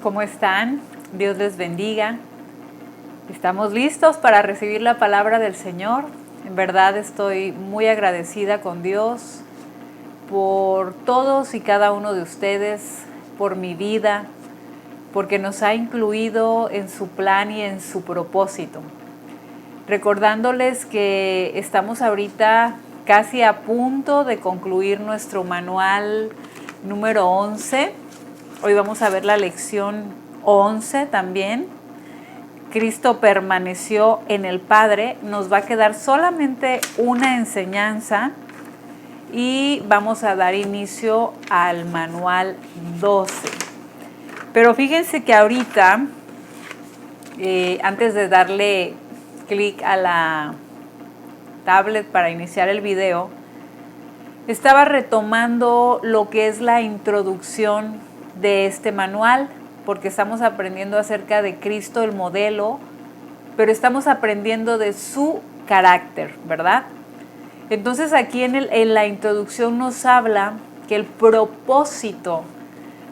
¿Cómo están? Dios les bendiga. ¿Estamos listos para recibir la palabra del Señor? En verdad estoy muy agradecida con Dios por todos y cada uno de ustedes, por mi vida, porque nos ha incluido en su plan y en su propósito. Recordándoles que estamos ahorita casi a punto de concluir nuestro manual número 11. Hoy vamos a ver la lección 11 también. Cristo permaneció en el Padre. Nos va a quedar solamente una enseñanza y vamos a dar inicio al manual 12. Pero fíjense que ahorita, antes de darle clic a la tablet para iniciar el video, estaba retomando lo que es la introducción de este manual, porque estamos aprendiendo acerca de Cristo, el modelo, pero estamos aprendiendo de su carácter, ¿verdad? Entonces aquí en la introducción nos habla que el propósito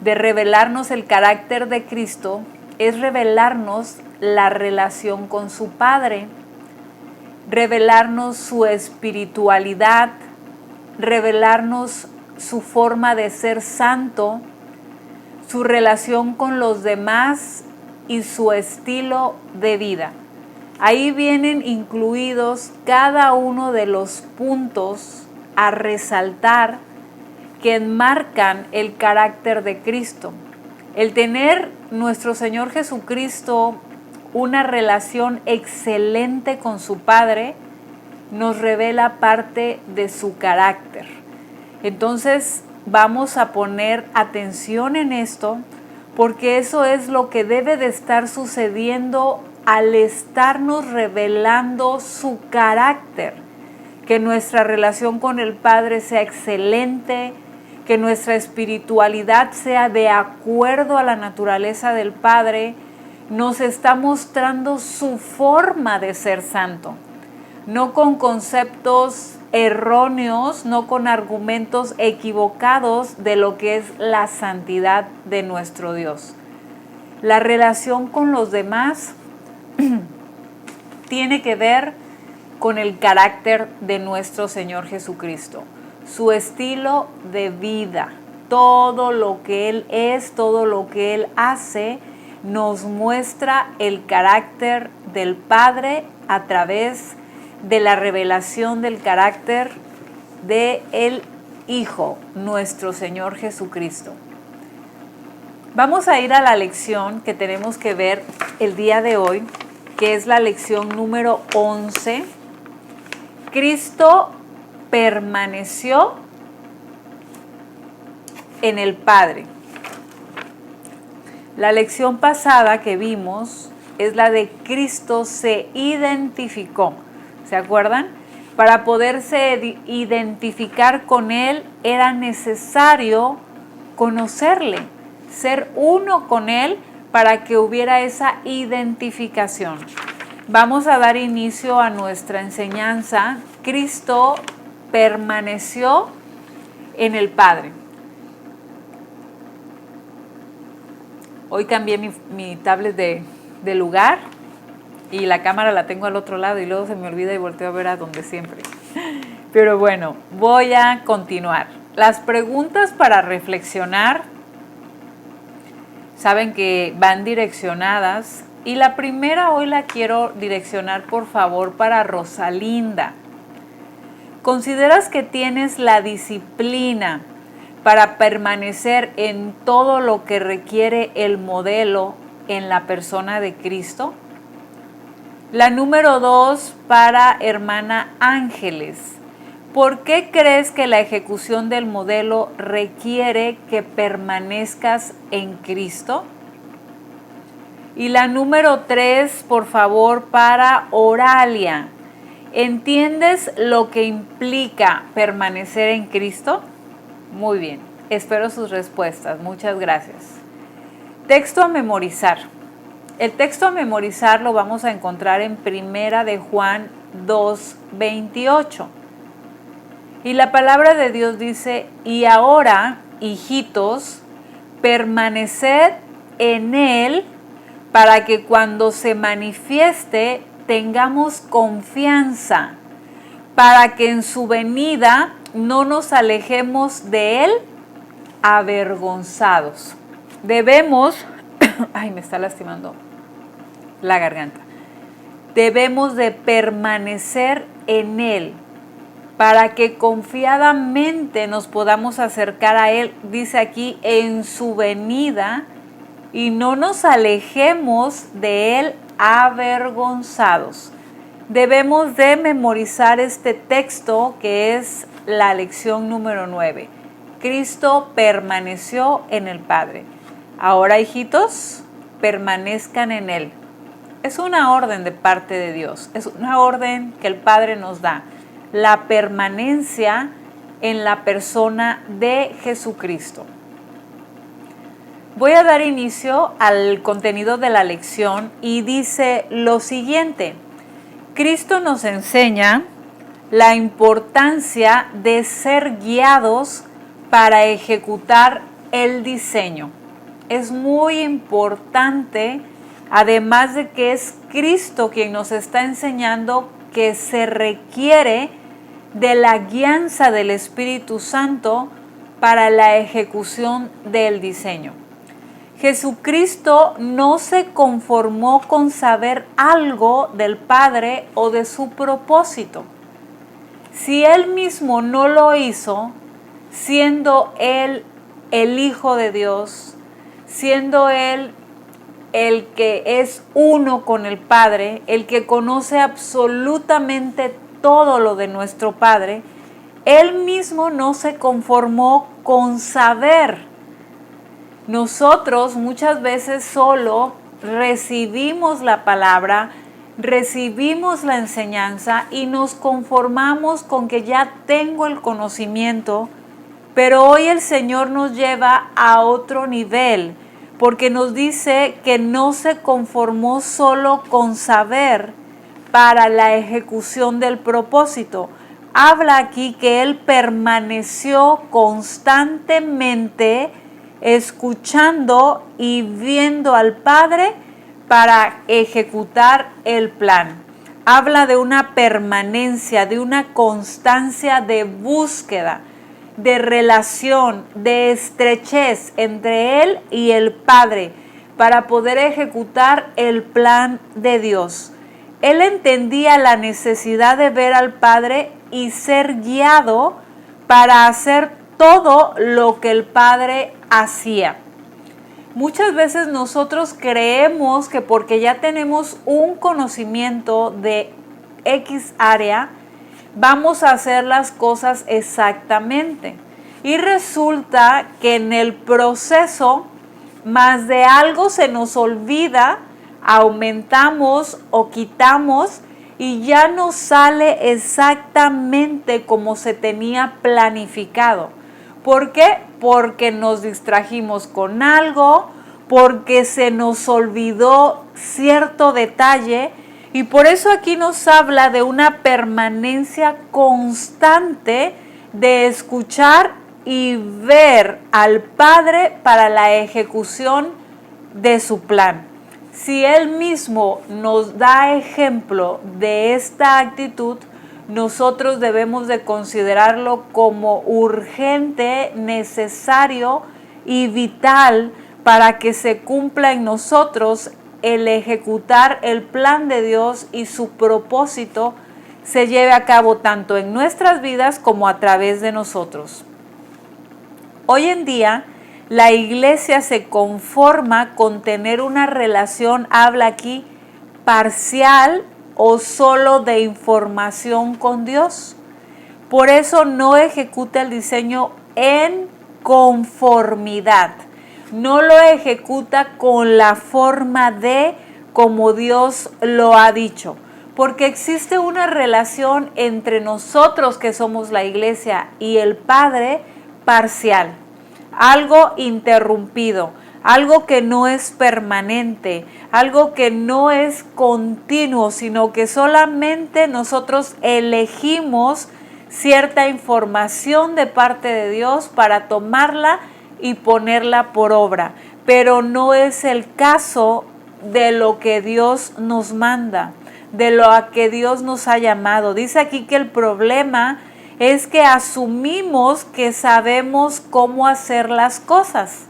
de revelarnos el carácter de Cristo es revelarnos la relación con su Padre, revelarnos su espiritualidad, revelarnos su forma de ser santo, su relación con los demás y su estilo de vida. Ahí vienen incluidos cada uno de los puntos a resaltar que enmarcan el carácter de Cristo. El tener nuestro Señor Jesucristo una relación excelente con su Padre nos revela parte de su carácter. Entonces vamos a poner atención en esto, porque eso es lo que debe de estar sucediendo al estarnos revelando su carácter. Que nuestra relación con el Padre sea excelente, que nuestra espiritualidad sea de acuerdo a la naturaleza del Padre, nos está mostrando su forma de ser santo, no con conceptos erróneos, no con argumentos equivocados de lo que es la santidad de nuestro Dios. La relación con los demás tiene que ver con el carácter de nuestro Señor Jesucristo, su estilo de vida, todo lo que Él es, todo lo que Él hace, nos muestra el carácter del Padre a través de la revelación del carácter del Hijo, nuestro Señor Jesucristo. Vamos a ir a la lección que tenemos que ver el día de hoy, que es la lección número 11. Cristo permaneció en el Padre. La lección pasada que vimos es la de Cristo se identificó. ¿Se acuerdan? Para poderse identificar con Él era necesario conocerle, ser uno con Él para que hubiera esa identificación. Vamos a dar inicio a nuestra enseñanza. Cristo permaneció en el Padre. Hoy cambié mi tablet de lugar y la cámara la tengo al otro lado y luego se me olvida y volteo a ver a donde siempre. Pero bueno, voy a continuar. Las preguntas para reflexionar, saben que van direccionadas, y la primera hoy la quiero direccionar, por favor, para Rosalinda. ¿Consideras que tienes la disciplina para permanecer en todo lo que requiere el modelo en la persona de Cristo? La número 2 para hermana Ángeles. ¿Por qué crees que la ejecución del modelo requiere que permanezcas en Cristo? Y la número 3, por favor, para Oralia. ¿Entiendes lo que implica permanecer en Cristo? Muy bien, espero sus respuestas. Muchas gracias. Texto a memorizar. El texto a memorizar lo vamos a encontrar en Primera de Juan 2:28. Y la palabra de Dios dice: y ahora, hijitos, permaneced en Él para que cuando se manifieste tengamos confianza, para que en su venida no nos alejemos de Él avergonzados. Debemos, ay, me está lastimando la garganta. Debemos de permanecer en Él para que confiadamente nos podamos acercar a Él, dice aquí, en su venida, y no nos alejemos de Él avergonzados. Debemos de memorizar este texto que es la lección número 9. Cristo permaneció en el Padre. Ahora, hijitos, permanezcan en Él. Es una orden de parte de Dios, es una orden que el Padre nos da. La permanencia en la persona de Jesucristo. Voy a dar inicio al contenido de la lección y dice lo siguiente. Cristo nos enseña la importancia de ser guiados para ejecutar el diseño. Es muy importante, además de que es Cristo quien nos está enseñando que se requiere de la guianza del Espíritu Santo para la ejecución del diseño. Jesucristo no se conformó con saber algo del Padre o de su propósito. Si Él mismo no lo hizo, siendo Él el Hijo de Dios, siendo Él el que es uno con el Padre, el que conoce absolutamente todo lo de nuestro Padre, Él mismo no se conformó con saber. Nosotros muchas veces solo recibimos la palabra, recibimos la enseñanza y nos conformamos con que ya tengo el conocimiento, pero hoy el Señor nos lleva a otro nivel, porque nos dice que no se conformó solo con saber para la ejecución del propósito. Habla aquí que Él permaneció constantemente escuchando y viendo al Padre para ejecutar el plan. Habla de una permanencia, de una constancia de búsqueda, de relación, de estrechez entre Él y el Padre para poder ejecutar el plan de Dios. Él entendía la necesidad de ver al Padre y ser guiado para hacer todo lo que el Padre hacía. Muchas veces nosotros creemos que porque ya tenemos un conocimiento de X área, vamos a hacer las cosas exactamente. Y resulta que en el proceso, más de algo se nos olvida, aumentamos o quitamos y ya no sale exactamente como se tenía planificado. ¿Por qué? Porque nos distrajimos con algo, porque se nos olvidó cierto detalle, y por eso aquí nos habla de una permanencia constante de escuchar y ver al Padre para la ejecución de su plan. Si Él mismo nos da ejemplo de esta actitud, nosotros debemos de considerarlo como urgente, necesario y vital para que se cumpla en nosotros el ejecutar el plan de Dios y su propósito se lleve a cabo tanto en nuestras vidas como a través de nosotros. Hoy en día, la iglesia se conforma con tener una relación, habla aquí, parcial o solo de información con Dios. Por eso no ejecuta el diseño en conformidad. No lo ejecuta con la forma de como Dios lo ha dicho. Porque existe una relación entre nosotros que somos la iglesia y el Padre parcial. Algo interrumpido, algo que no es permanente, algo que no es continuo, sino que solamente nosotros elegimos cierta información de parte de Dios para tomarla y ponerla por obra. pero no es el caso de lo que Dios nos manda, de lo a que Dios nos ha llamado. Dice aquí que el problema es que asumimos que sabemos cómo hacer las cosas.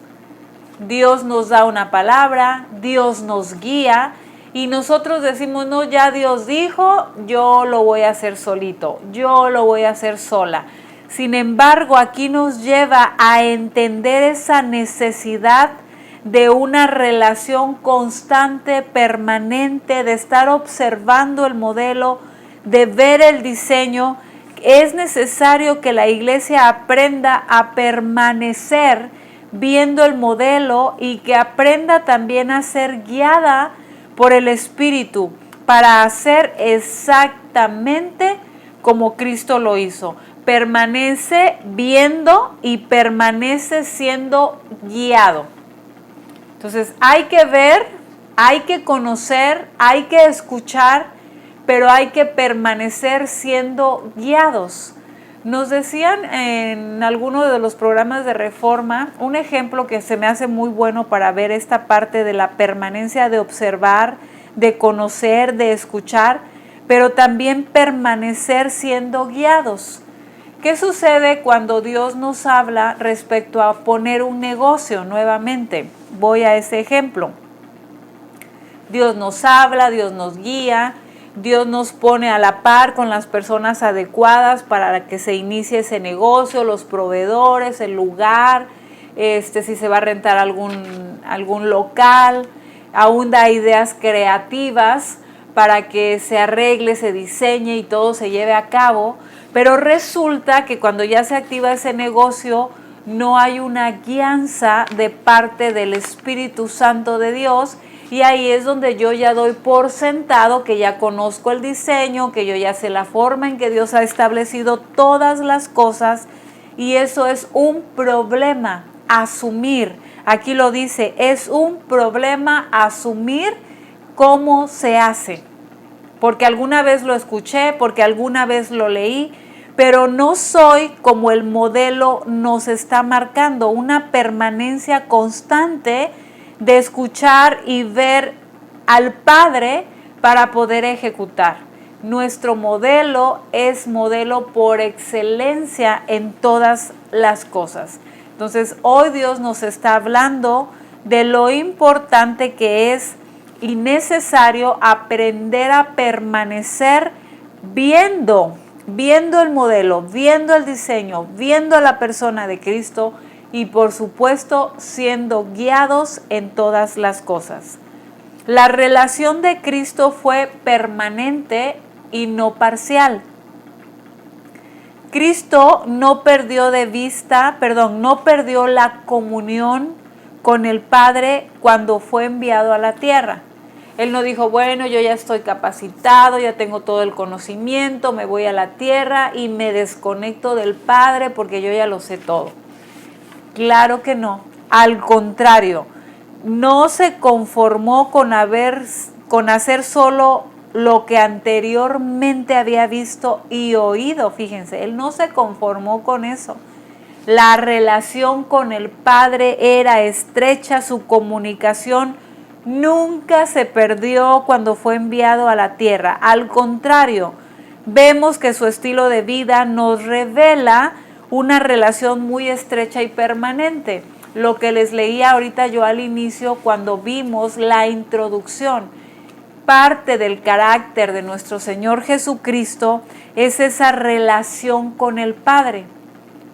Dios nos da una palabra, Dios nos guía y nosotros decimos, no, ya Dios dijo, yo lo voy a hacer solito, yo lo voy a hacer sola. Sin embargo, aquí nos lleva a entender esa necesidad de una relación constante, permanente, de estar observando el modelo, de ver el diseño. Es necesario que la iglesia aprenda a permanecer viendo el modelo y que aprenda también a ser guiada por el Espíritu para hacer exactamente como Cristo lo hizo. Permanece viendo y permanece siendo guiado. Entonces hay que ver, hay que conocer, hay que escuchar, pero hay que permanecer siendo guiados. Nos decían en alguno de los programas de Reforma, un ejemplo que se me hace muy bueno para ver esta parte de la permanencia, de observar, de conocer, de escuchar, pero también permanecer siendo guiados. ¿Qué sucede cuando Dios nos habla respecto a poner un negocio nuevamente? Voy a ese ejemplo. Dios nos habla, Dios nos guía, Dios nos pone a la par con las personas adecuadas para que se inicie ese negocio, los proveedores, el lugar, si se va a rentar algún local, aún da ideas creativas para que se arregle, se diseñe y todo se lleve a cabo. Pero resulta que cuando ya se activa ese negocio, no hay una guianza de parte del Espíritu Santo de Dios. Y ahí es donde yo ya doy por sentado que ya conozco el diseño, que yo ya sé la forma en que Dios ha establecido todas las cosas. Y eso es un problema, asumir. Aquí lo dice, es un problema asumir cómo se hace. Porque alguna vez lo escuché, porque alguna vez lo leí, pero no soy como el modelo nos está marcando, una permanencia constante de escuchar y ver al Padre para poder ejecutar. Nuestro modelo es modelo por excelencia en todas las cosas. Entonces, hoy Dios nos está hablando de lo importante que es y necesario aprender a permanecer viendo el modelo, viendo el diseño, viendo a la persona de Cristo y por supuesto siendo guiados en todas las cosas. La relación de Cristo fue permanente y no parcial. Cristo no perdió la comunión con el Padre cuando fue enviado a la tierra. Él no dijo, bueno, yo ya estoy capacitado, ya tengo todo el conocimiento, me voy a la tierra y me desconecto del Padre porque yo ya lo sé todo. Claro que no. Al contrario, no se conformó con hacer solo lo que anteriormente había visto y oído. Fíjense, él no se conformó con eso. La relación con el Padre era estrecha, su comunicación nunca se perdió cuando fue enviado a la tierra. Al contrario, vemos que su estilo de vida nos revela una relación muy estrecha y permanente. Lo que les leía ahorita yo al inicio cuando vimos la introducción. Parte del carácter de nuestro Señor Jesucristo es esa relación con el Padre.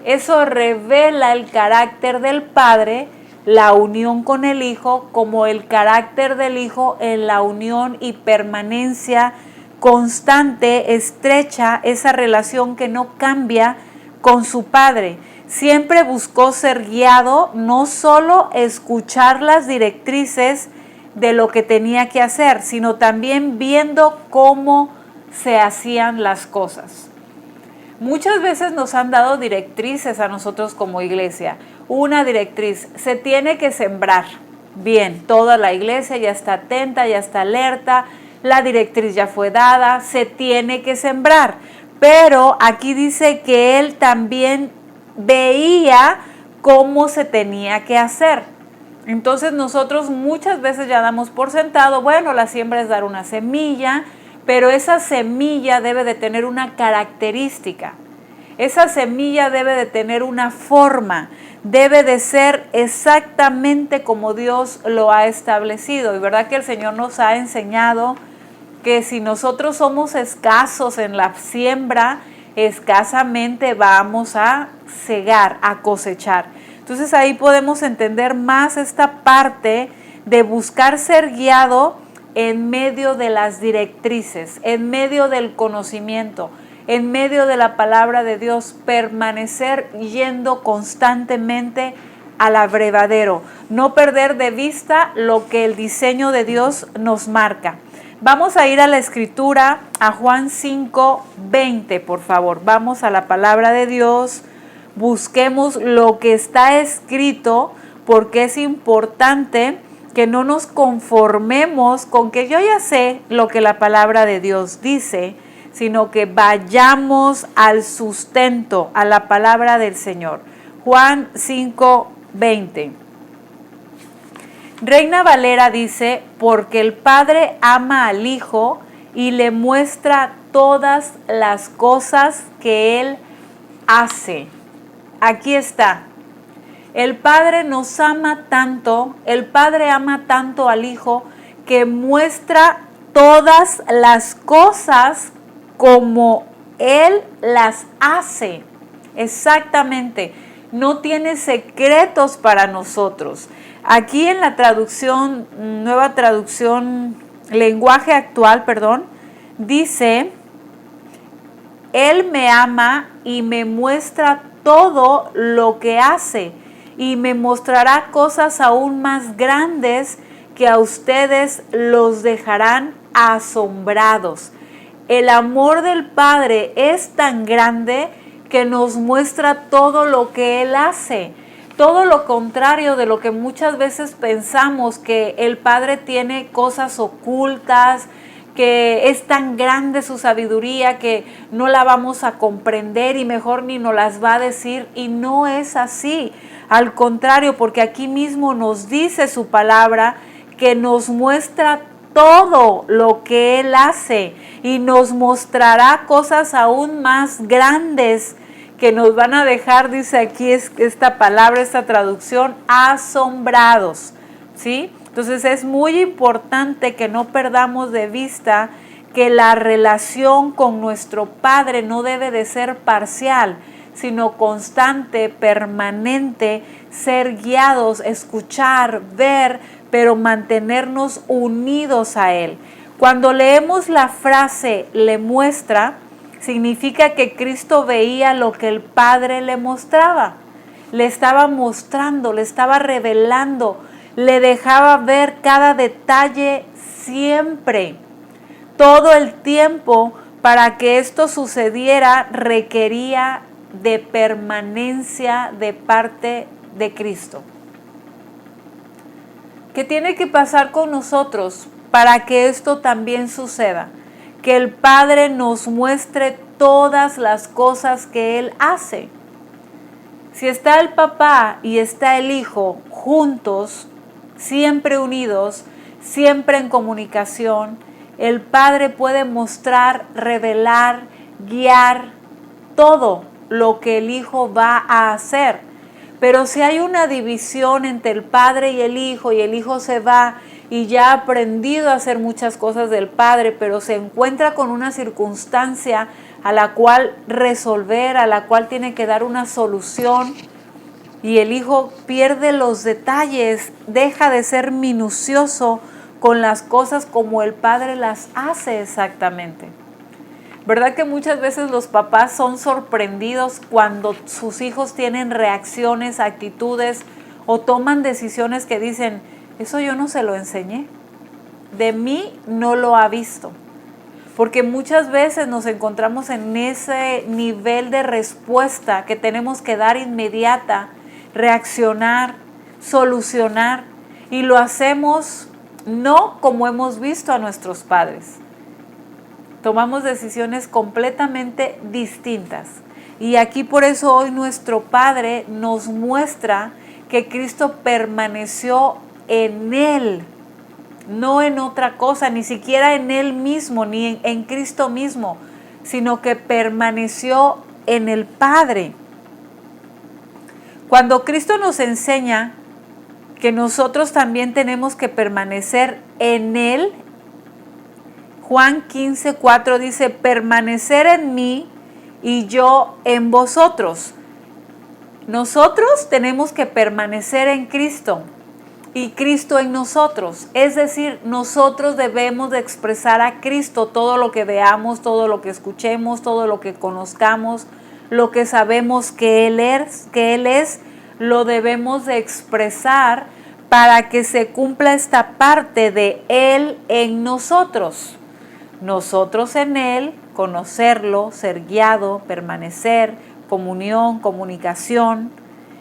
Eso revela el carácter del Padre, la unión con el Hijo, como el carácter del Hijo en la unión y permanencia constante, estrecha, esa relación que no cambia con su Padre. Siempre buscó ser guiado, no solo escuchar las directrices de lo que tenía que hacer, sino también viendo cómo se hacían las cosas. Muchas veces nos han dado directrices a nosotros como iglesia. Una directriz, se tiene que sembrar. Bien, toda la iglesia ya está atenta, ya está alerta, la directriz ya fue dada, se tiene que sembrar. Pero aquí dice que él también veía cómo se tenía que hacer. Entonces nosotros muchas veces ya damos por sentado, bueno, la siembra es dar una semilla, pero esa semilla debe de tener una característica. Esa semilla debe de tener una forma, debe de ser exactamente como Dios lo ha establecido. Y verdad que el Señor nos ha enseñado que si nosotros somos escasos en la siembra, escasamente vamos a segar, a cosechar. Entonces ahí podemos entender más esta parte de buscar ser guiado en medio de las directrices, en medio del conocimiento, en medio de la palabra de Dios, permanecer yendo constantemente al abrevadero, no perder de vista lo que el diseño de Dios nos marca. Vamos a ir a la escritura, a Juan 5:20, por favor. Vamos a la palabra de Dios, busquemos lo que está escrito, porque es importante que no nos conformemos con que yo ya sé lo que la palabra de Dios dice, sino que vayamos al sustento, a la palabra del Señor. Juan 5:20. Reina Valera dice, porque el Padre ama al Hijo y le muestra todas las cosas que Él hace. Aquí está. El Padre nos ama tanto, el Padre ama tanto al Hijo que muestra todas las cosas como Él las hace. Exactamente. No tiene secretos para nosotros. Aquí en la traducción, nueva traducción, lenguaje actual, dice, Él me ama y me muestra todo lo que hace y me mostrará cosas aún más grandes que a ustedes los dejarán asombrados. El amor del Padre es tan grande que nos muestra todo lo que Él hace. Todo lo contrario de lo que muchas veces pensamos, que el Padre tiene cosas ocultas, que es tan grande su sabiduría que no la vamos a comprender y mejor ni nos las va a decir, y no es así. Al contrario, porque aquí mismo nos dice su palabra que nos muestra todo lo que Él hace y nos mostrará cosas aún más grandes que nos van a dejar, dice aquí esta palabra, esta traducción, asombrados, ¿sí? Entonces es muy importante que no perdamos de vista que la relación con nuestro Padre no debe de ser parcial, sino constante, permanente, ser guiados, escuchar, ver, pero mantenernos unidos a Él. Cuando leemos la frase le muestra, significa que Cristo veía lo que el Padre le mostraba, le estaba mostrando, le estaba revelando, le dejaba ver cada detalle siempre. Todo el tiempo, para que esto sucediera, requería de permanencia de parte de Cristo. ¿Qué tiene que pasar con nosotros para que esto también suceda? Que el Padre nos muestre todas las cosas que Él hace. Si está el papá y está el hijo juntos, siempre unidos, siempre en comunicación, el Padre puede mostrar, revelar, guiar todo lo que el Hijo va a hacer. Pero si hay una división entre el Padre y el Hijo se va y ya ha aprendido a hacer muchas cosas del Padre, pero se encuentra con una circunstancia a la cual resolver, a la cual tiene que dar una solución, y el Hijo pierde los detalles, deja de ser minucioso con las cosas como el Padre las hace exactamente. ¿Verdad que muchas veces los papás son sorprendidos cuando sus hijos tienen reacciones, actitudes o toman decisiones que dicen, eso yo no se lo enseñé, de mí no lo ha visto? Porque muchas veces nos encontramos en ese nivel de respuesta que tenemos que dar inmediata, reaccionar, solucionar, y lo hacemos no como hemos visto a nuestros padres. Tomamos decisiones completamente distintas. Y aquí por eso hoy nuestro Padre nos muestra que Cristo permaneció en Él, no en otra cosa, ni siquiera en Él mismo, ni en Cristo mismo, sino que permaneció en el Padre. Cuando Cristo nos enseña que nosotros también tenemos que permanecer en Él, Juan 15:4 dice, permanecer en mí y yo en vosotros. Nosotros tenemos que permanecer en Cristo y Cristo en nosotros. Es decir, nosotros debemos de expresar a Cristo todo lo que veamos, todo lo que escuchemos, todo lo que conozcamos, lo que sabemos que Él es, lo debemos de expresar para que se cumpla esta parte de Él en nosotros. Nosotros en Él, conocerlo, ser guiado, permanecer, comunión, comunicación,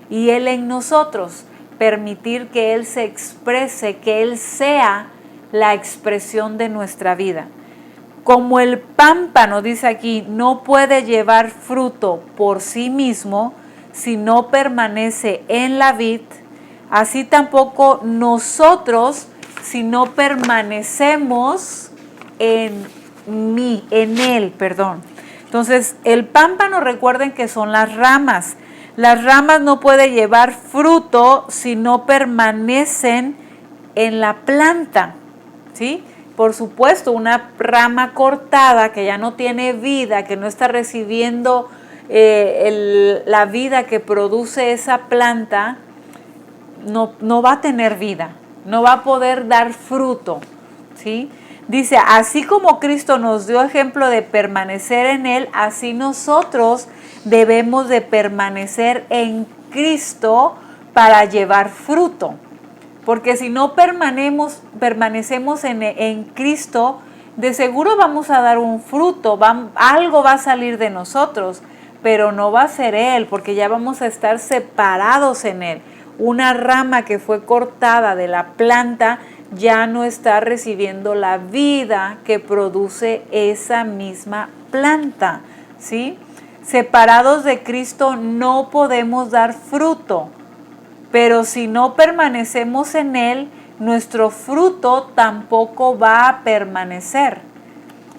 y Él en nosotros, permitir que Él se exprese, que Él sea la expresión de nuestra vida. Como el pámpano, dice aquí, no puede llevar fruto por sí mismo si no permanece en la vid, así tampoco nosotros si no permanecemos en Él. Entonces, el pámpano, recuerden que son las ramas. Las ramas no pueden llevar fruto si no permanecen en la planta, ¿sí? Por supuesto, una rama cortada que ya no tiene vida, que no está recibiendo la vida que produce esa planta, no va a tener vida, no va a poder dar fruto, ¿sí? Dice, así como Cristo nos dio ejemplo de permanecer en Él, así nosotros debemos de permanecer en Cristo para llevar fruto. Porque si no permanecemos en Cristo, de seguro vamos a dar un fruto, algo va a salir de nosotros, pero no va a ser Él, porque ya vamos a estar separados en Él. Una rama que fue cortada de la planta ya no está recibiendo la vida que produce esa misma planta, ¿sí? Separados de Cristo no podemos dar fruto, pero si no permanecemos en Él, nuestro fruto tampoco va a permanecer.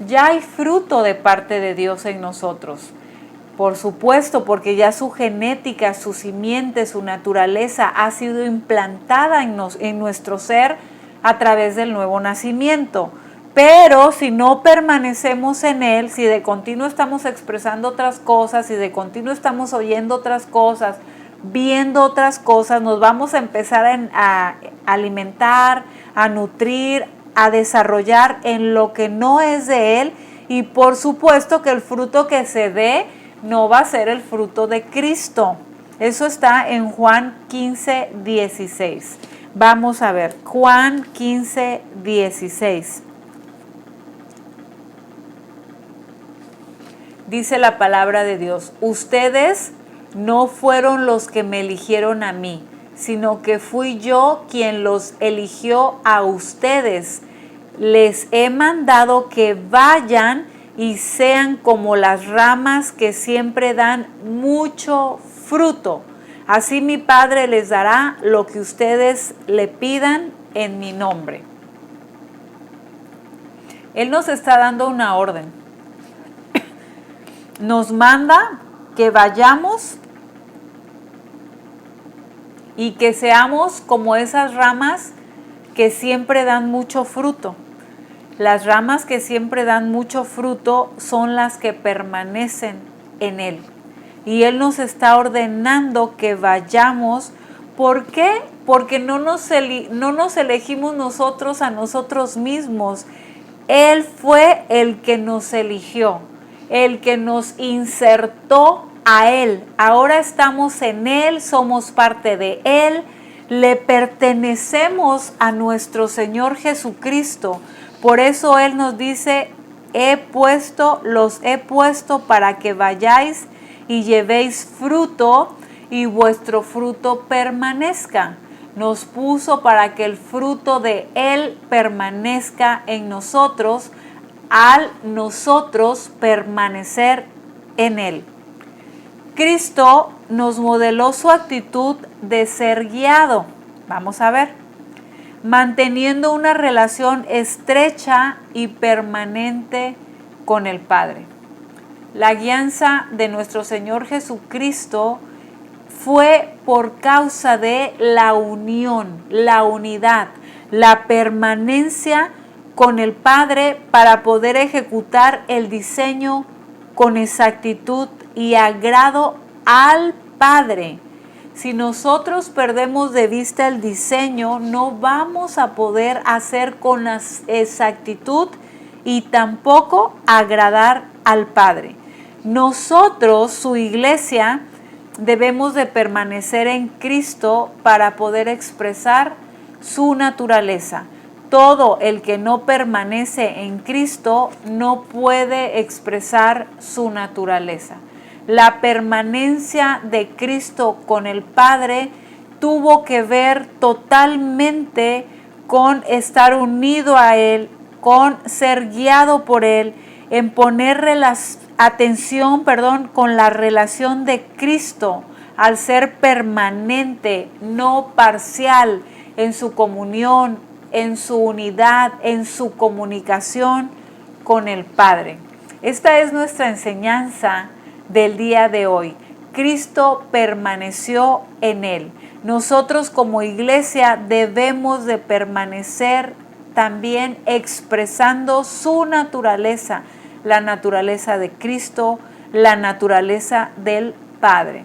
Ya hay fruto de parte de Dios en nosotros, por supuesto, porque ya su genética, su simiente, su naturaleza ha sido implantada en nuestro ser a través del nuevo nacimiento. Pero si no permanecemos en Él, si de continuo estamos expresando otras cosas, si de continuo estamos oyendo otras cosas, viendo otras cosas, nos vamos a empezar a alimentar, a nutrir, a desarrollar en lo que no es de Él, y por supuesto que el fruto que se dé no va a ser el fruto de Cristo. Eso está en Juan 15:16. Vamos a ver, Juan 15:16. Dice la palabra de Dios, ustedes no fueron los que me eligieron a mí, sino que fui yo quien los eligió a ustedes. Les he mandado que vayan y sean como las ramas que siempre dan mucho fruto. Así mi Padre les dará lo que ustedes le pidan en mi nombre. Él nos está dando una orden. Nos manda que vayamos y que seamos como esas ramas que siempre dan mucho fruto. Las ramas que siempre dan mucho fruto son las que permanecen en Él. Y Él nos está ordenando que vayamos. ¿Por qué? Porque no nos elegimos nosotros a nosotros mismos. Él fue el que nos eligió, el que nos insertó a Él. Ahora estamos en Él, somos parte de Él, le pertenecemos a nuestro Señor Jesucristo. Por eso Él nos dice, los he puesto para que vayáis y llevéis fruto y vuestro fruto permanezca. Nos puso para que el fruto de Él permanezca en nosotros, al nosotros permanecer en Él. Cristo nos modeló su actitud de ser guiado. Vamos a ver. Manteniendo una relación estrecha y permanente con el Padre. La guianza de nuestro Señor Jesucristo fue por causa de la unión, la unidad, la permanencia con el Padre para poder ejecutar el diseño con exactitud y agrado al Padre. Si nosotros perdemos de vista el diseño, no vamos a poder hacer con exactitud y tampoco agradar al Padre. Nosotros, su iglesia, debemos de permanecer en Cristo para poder expresar su naturaleza. Todo el que no permanece en Cristo no puede expresar su naturaleza. La permanencia de Cristo con el Padre tuvo que ver totalmente con estar unido a Él, con ser guiado por Él, en poner atención con la relación de Cristo, al ser permanente, no parcial en su comunión, en su unidad, en su comunicación con el Padre. Esta es nuestra enseñanza del día de hoy. Cristo permaneció en él. Nosotros como iglesia debemos de permanecer también expresando su naturaleza, la naturaleza de Cristo, la naturaleza del Padre.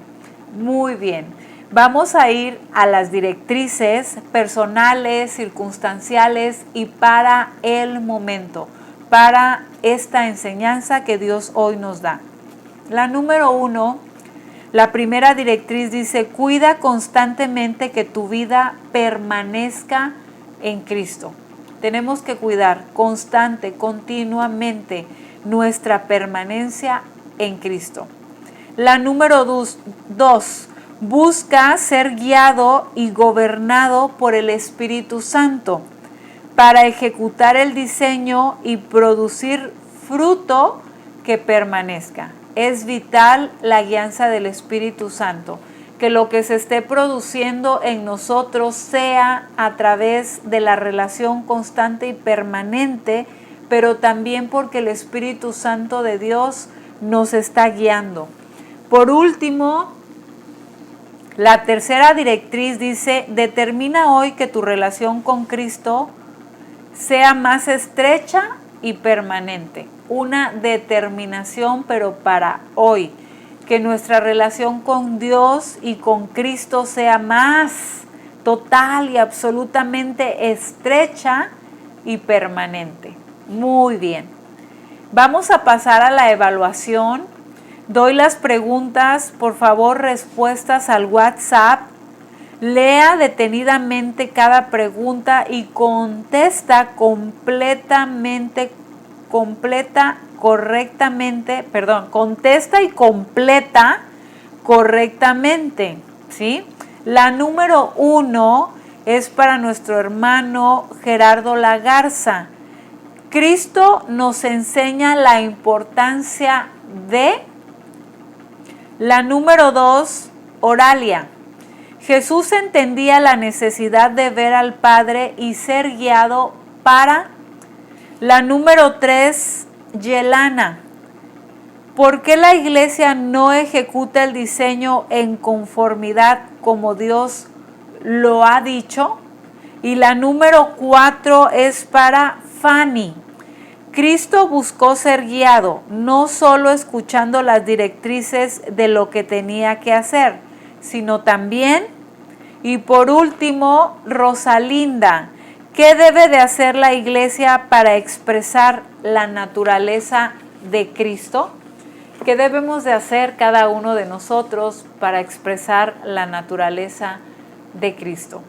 Muy bien, vamos a ir a las directrices personales, circunstanciales y para el momento, para esta enseñanza que Dios hoy nos da. La número 1, la primera directriz dice: cuida constantemente que tu vida permanezca en Cristo. Tenemos que cuidar continuamente nuestra permanencia en Cristo. La número 2, busca ser guiado y gobernado por el Espíritu Santo para ejecutar el diseño y producir fruto que permanezca. Es vital la guianza del Espíritu Santo, que lo que se esté produciendo en nosotros sea a través de la relación constante y permanente, pero también porque el Espíritu Santo de Dios nos está guiando. Por último, la tercera directriz dice: determina hoy que tu relación con Cristo sea más estrecha y permanente. Una determinación, pero para hoy. Que nuestra relación con Dios y con Cristo sea más total y absolutamente estrecha y permanente. Muy bien. Vamos a pasar a la evaluación. Doy las preguntas, por favor, respuestas al WhatsApp. Lea detenidamente cada pregunta y contesta contesta y completa correctamente, ¿sí? La número 1 es para nuestro hermano Gerardo Lagarza. Cristo nos enseña la importancia de. La número 2, Oralia. Jesús entendía la necesidad de ver al Padre y ser guiado para. La número 3, Yelana. ¿Por qué la iglesia no ejecuta el diseño en conformidad como Dios lo ha dicho? Y la número 4 es para Fanny. Cristo buscó ser guiado, no solo escuchando las directrices de lo que tenía que hacer, sino también. Y por último, Rosalinda. ¿Qué debe de hacer la iglesia para expresar la naturaleza de Cristo? ¿Qué debemos de hacer cada uno de nosotros para expresar la naturaleza de Cristo?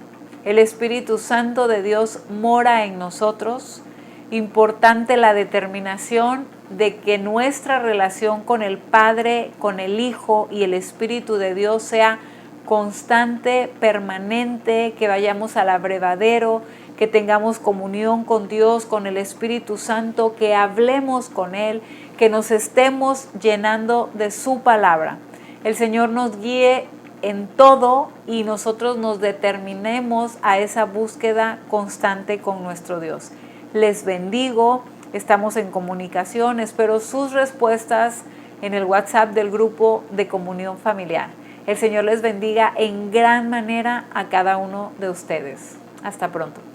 El Espíritu Santo de Dios mora en nosotros. Importante la determinación de que nuestra relación con el Padre, con el Hijo y el Espíritu de Dios sea constante, permanente, que vayamos al abrevadero, que tengamos comunión con Dios, con el Espíritu Santo, que hablemos con Él, que nos estemos llenando de su palabra. el Señor nos guíe en todo y nosotros nos determinemos a esa búsqueda constante con nuestro Dios. Les bendigo, estamos en comunicación, espero sus respuestas en el WhatsApp del grupo de Comunión Familiar. El Señor les bendiga en gran manera a cada uno de ustedes. Hasta pronto.